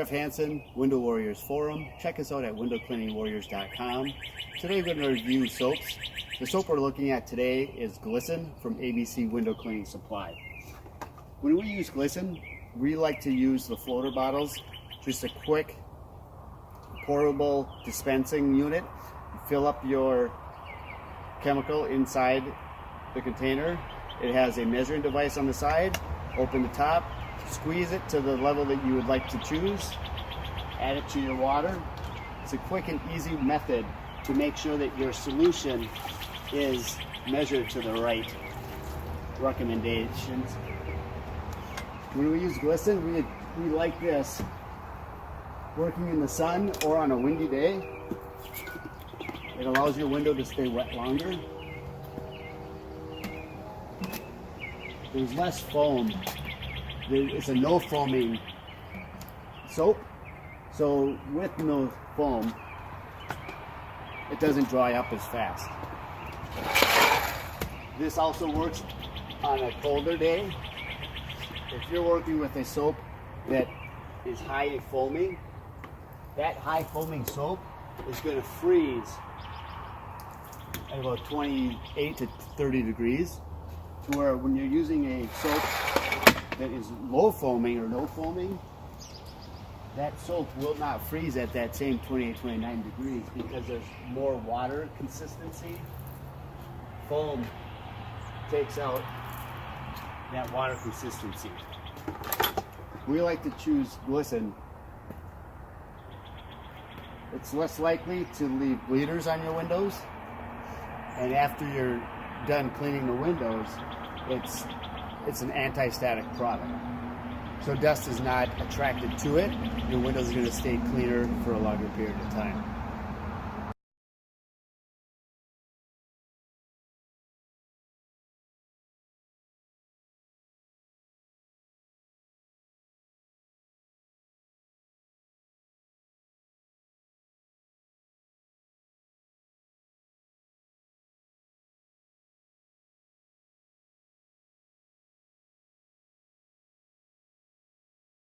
Jeff Hansen, Window Warriors Forum. Check us out at windowcleaningwarriors.com. Today we're going to review soaps. The soap we're looking at today is Glisten from ABC Window Cleaning Supply. When we use Glisten, we like to use the floater bottles, just a quick pourable dispensing unit. You fill up your chemical inside the container. It has a measuring device on the side. Open the top, squeeze it to the level that you would like to choose, add it to your water. It's a quick and easy method to make sure that your solution is measured to the right recommendations. When we use Glisten, we like this working in the sun or on a windy day. It allows your window to stay wet longer. There's less foam. It's a no foaming soap, so with no foam, it doesn't dry up as fast. This also works on a colder day. If you're working with a soap that is high foaming, that high foaming soap is going to freeze at about 28 to 30 degrees, to where when you're using a soap that is low foaming or no foaming, that soap will not freeze at that same 28, 29 degrees because there's more water consistency. Foam takes out that water consistency. We like to choose Glisten. It's less likely to leave bleeders on your windows, and after you're done cleaning the windows, it's an anti-static product. So dust is not attracted to it. Your windows are going to stay cleaner for a longer period of time.